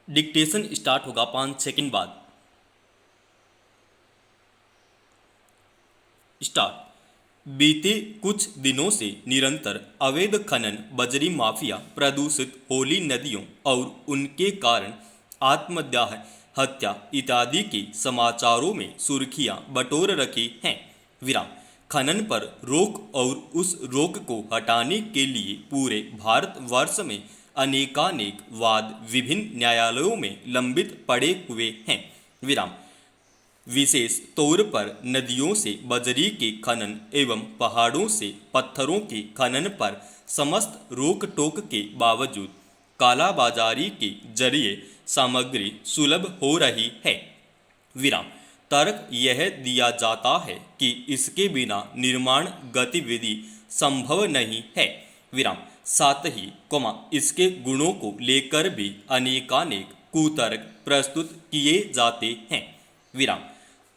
Dictation start होगा 5 second बाद। Start. बीते कुछ दिनों से निरंतर अवैध खनन, बजरी माफिया, प्रदूषित होली नदियों और उनके कारण आत्मदाह, हत्या इत्यादि के समाचारों में सुर्खियां बटोर रखी हैं। विराम। खनन पर रोक और उस रोक को हटाने के लिए पूरे भारतवर्ष में अनेकानेक वाद विभिन्न न्यायालयों में लंबित पड़े हुए हैं। विराम। विशेष तौर पर नदियों से बजरी के खनन एवं पहाड़ों से पत्थरों के खनन पर समस्त रोक टोक के बावजूद कालाबाजारी के जरिए सामग्री सुलभ हो रही है। विराम। तर्क यह दिया जाता है कि इसके बिना निर्माण गतिविधि संभव नहीं है। विराम। साथ ही इसके गुणों को लेकर भी अनेकानेक कुतर्क प्रस्तुत किए जाते हैं। विराम।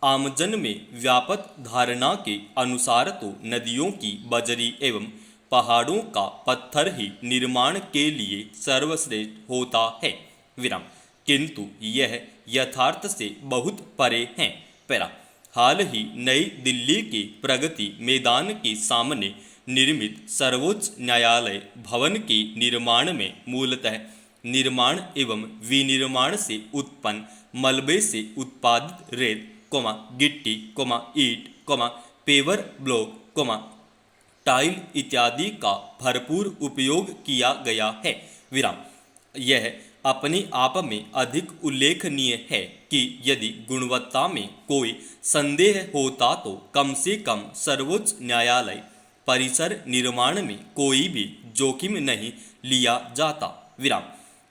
आमजन में व्यापक धारणा के अनुसार तो नदियों की बजरी एवं पहाड़ों का पत्थर ही निर्माण के लिए सर्वश्रेष्ठ होता है। विराम। किंतु यह यथार्थ से बहुत परे हैं। पैरा। हाल ही नई दिल्ली के प्रगति मैदान के सामने निर्मित सर्वोच्च न्यायालय भवन के निर्माण में मूलतः निर्माण एवं विनिर्माण से उत्पन्न मलबे से उत्पादित रेत, गिट्टी, ईंट, पेवर ब्लॉक, टाइल इत्यादि का भरपूर उपयोग किया गया है। विराम। यह अपने आप में अधिक उल्लेखनीय है कि यदि गुणवत्ता में कोई संदेह होता तो कम से कम सर्वोच्च न्यायालय परिसर निर्माण में कोई भी जोखिम नहीं लिया जाता। विराम।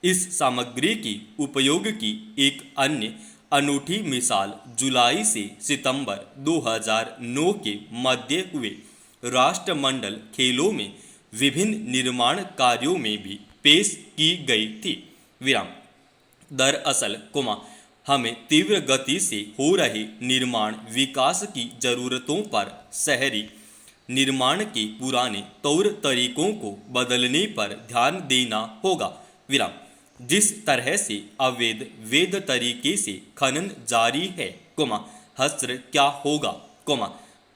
इस सामग्री की उपयोग की एक अन्य अनूठी मिसाल जुलाई से सितंबर 2009 के मध्य हुए राष्ट्रमंडल खेलों में विभिन्न निर्माण कार्यों में भी पेश की गई थी। विराम। दरअसल हमें तीव्र गति से हो रहे निर्माण विकास की जरूरतों पर शहरी निर्माण के पुराने तौर तरीकों को बदलने पर ध्यान देना होगा। विराम। जिस तरह से वैध तरीके से खनन जारी है, हस्र क्या होगा,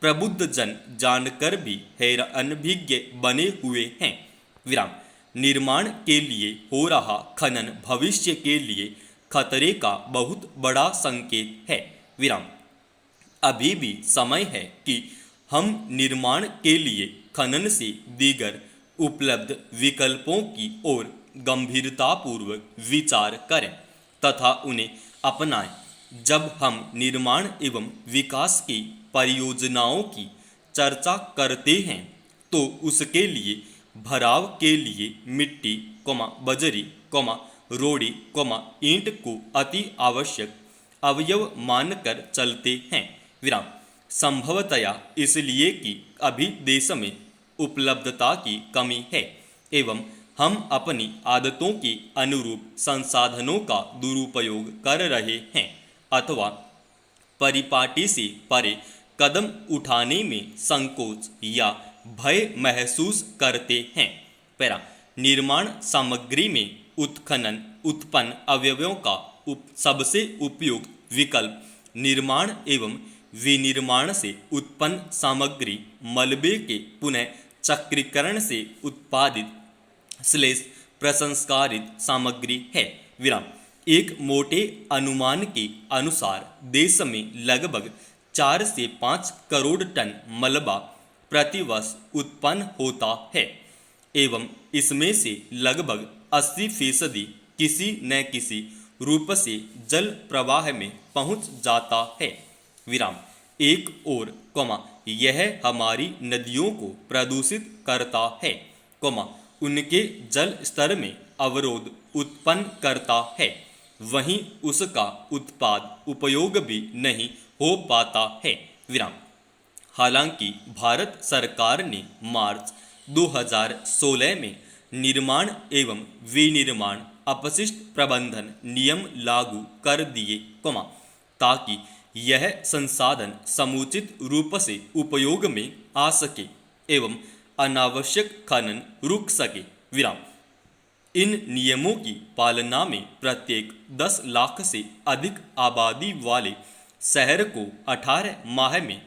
प्रबुद्ध जन जानकर भी हैरानभिज्ञ बने हुए हैं। विराम। निर्माण के लिए हो रहा खनन भविष्य के लिए खतरे का बहुत बड़ा संकेत है। विराम। अभी भी समय है कि हम निर्माण के लिए खनन से दीगर उपलब्ध विकल्पों की ओर गंभीरतापूर्वक विचार करें तथा उन्हें अपनाएं। जब हम निर्माण एवं विकास की परियोजनाओं की चर्चा करते हैं तो उसके लिए भराव के लिए मिट्टी, बजरी, रोड़ी, ईंट को अति आवश्यक अवयव मानकर चलते हैं। विराम। संभवतया इसलिए कि अभी देश में उपलब्धता की कमी है एवं हम अपनी आदतों के अनुरूप संसाधनों का दुरुपयोग कर रहे हैं अथवा परिपाटी से परे कदम उठाने में संकोच या भय महसूस करते हैं। पैरा। निर्माण सामग्री में उत्खनन उत्पन्न अवयवों का सबसे उपयुक्त विकल्प निर्माण एवं विनिर्माण से उत्पन्न सामग्री मलबे के पुनः चक्रीकरण से उत्पादित प्रसंस्कारित सामग्री है। विराम। एक मोटे अनुमान के अनुसार देश में लगभग 4 से 5 करोड़ टन मलबा प्रतिवर्ष उत्पन्न होता है एवं इसमें से लगभग 80% किसी न किसी रूप से जल प्रवाह में पहुंच जाता है। विराम। एक और यह हमारी नदियों को प्रदूषित करता है, उनके जल स्तर में अवरोध उत्पन्न करता है, वहीं उसका उत्पाद उपयोग भी नहीं हो पाता है। विराम। हालांकि भारत सरकार ने मार्च 2016 में निर्माण एवं विनिर्माण अपशिष्ट प्रबंधन नियम लागू कर दिए, ताकि यह संसाधन समुचित रूप से उपयोग में आ सके एवं अनावश्यक खनन रुक सके। विराम। इन नियमों की पालना में प्रत्येक 10 लाख से अधिक आबादी वाले शहर को 18 माह में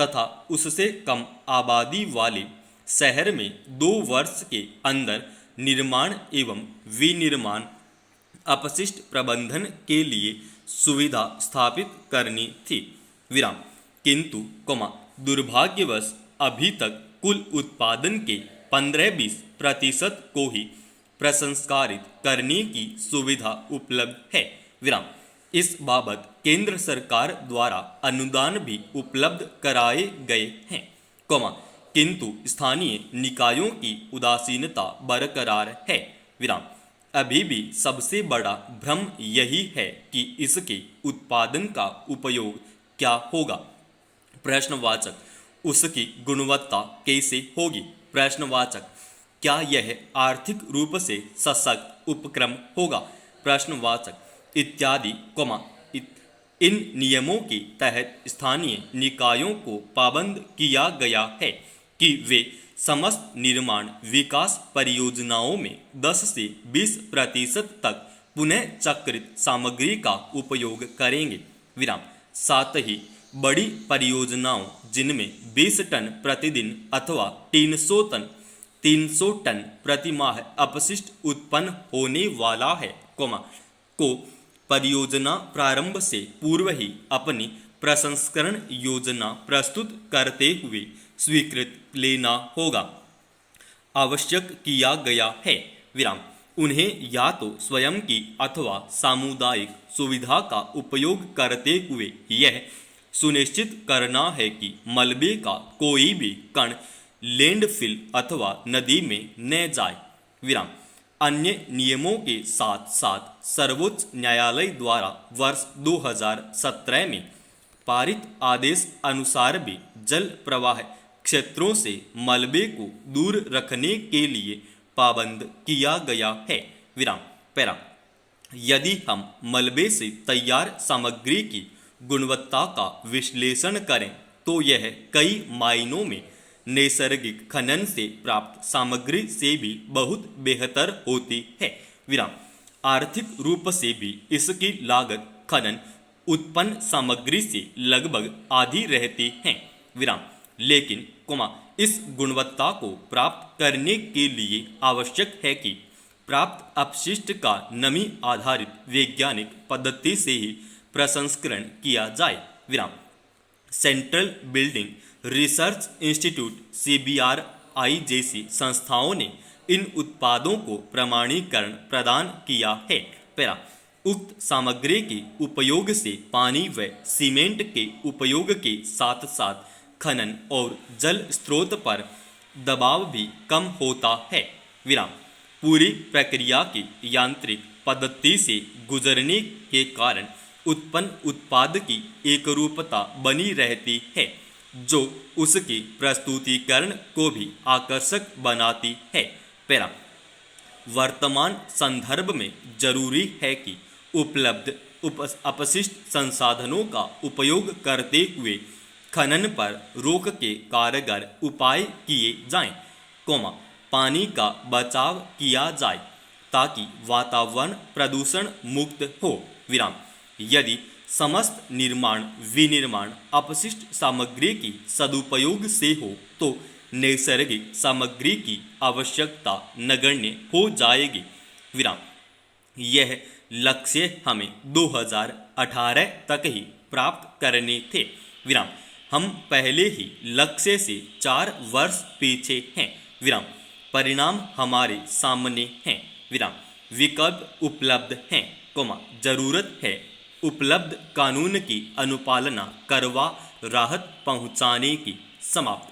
तथा उससे कम आबादी वाले शहर में 2 वर्ष के अंदर निर्माण एवं विनिर्माण अपशिष्ट प्रबंधन के लिए सुविधा स्थापित करनी थी। विराम। किंतु दुर्भाग्यवश अभी तक कुल उत्पादन के 15-20% को ही प्रसंस्कारित करने की सुविधा उपलब्ध है। विराम। इस बाबत केंद्र सरकार द्वारा अनुदान भी उपलब्ध कराए गए हैं, किंतु स्थानीय निकायों की उदासीनता बरकरार है। विराम। अभी भी सबसे बड़ा भ्रम यही है कि इसके उत्पादन का उपयोग क्या होगा। प्रश्नवाचक। उसकी गुणवत्ता कैसे होगी। प्रश्नवाचक। क्या यह आर्थिक रूप से सशक्त उपक्रम होगा। प्रश्नवाचक। इत्यादि इन नियमों के तहत स्थानीय निकायों को पाबंद किया गया है कि वे समस्त निर्माण विकास परियोजनाओं में 10 से 20% तक पुनः चक्रित सामग्री का उपयोग करेंगे। विराम। साथ ही बड़ी परियोजनाओं जिनमें 20 टन प्रतिदिन अथवा 300 टन प्रति माह अपशिष्ट उत्पन्न होने वाला है, को परियोजना प्रारंभ से पूर्व ही अपनी प्रसंस्करण योजना प्रस्तुत करते हुए स्वीकृत लेना होगा। आवश्यक किया गया है। विराम। उन्हें या तो स्वयं की अथवा सामुदायिक सुविधा का उपयोग करते हुए यह सुनिश्चित करना है कि मलबे का कोई भी कण लैंडफिल अथवा नदी में न जाए। विराम। अन्य नियमों के साथ साथ सर्वोच्च न्यायालय द्वारा वर्ष 2017 में पारित आदेश अनुसार भी जल प्रवाह क्षेत्रों से मलबे को दूर रखने के लिए पाबंद किया गया है। विराम। पैरा। यदि हम मलबे से तैयार सामग्री की गुणवत्ता का विश्लेषण करें तो यह कई मायनों में नैसर्गिक खनन से प्राप्त सामग्री से भी बहुत बेहतर होती है। विराम। आर्थिक रूप से भी इसकी लागत खनन उत्पन्न सामग्री से लगभग आधी रहती है। विराम। लेकिन इस गुणवत्ता को प्राप्त करने के लिए आवश्यक है कि प्राप्त अपशिष्ट का नमी आधारित वैज्ञानिक पद्धति से ही प्रसंस्करण किया जाए। विराम। Central building research institute CBRI जैसी संस्थाओं ने इन उत्पादों को प्रमाणीकरण प्रदान किया है। पैरा। उक्त सामग्री के उपयोग से पानी व सीमेंट के उपयोग के साथ साथ खनन और जल स्रोत पर दबाव भी कम होता है। विराम। पूरी प्रक्रिया की यांत्रिक पद्धति से गुजरने के कारण उत्पन्न उत्पाद की एकरूपता बनी रहती है, जो उसके प्रस्तुतिकरण को भी आकर्षक बनाती है। पैरा। वर्तमान संदर्भ में जरूरी है कि उपलब्ध अपशिष्ट संसाधनों का उपयोग करते हुए खनन पर रोक के कारगर उपाय किए जाएं, पानी का बचाव किया जाए ताकि वातावरण प्रदूषण मुक्त हो। विराम। यदि समस्त निर्माण विनिर्माण अपशिष्ट सामग्री की सदुपयोग से हो तो नैसर्गिक सामग्री की आवश्यकता नगण्य हो जाएगी। विराम। यह लक्ष्य हमें 2018 तक ही प्राप्त करने थे। विराम। हम पहले ही लक्ष्य से 4 वर्ष पीछे हैं। विराम। परिणाम हमारे सामने हैं। विराम। विकल्प उपलब्ध हैं, जरूरत है उपलब्ध कानून की अनुपालना करवा राहत पहुंचाने की। समाप्त।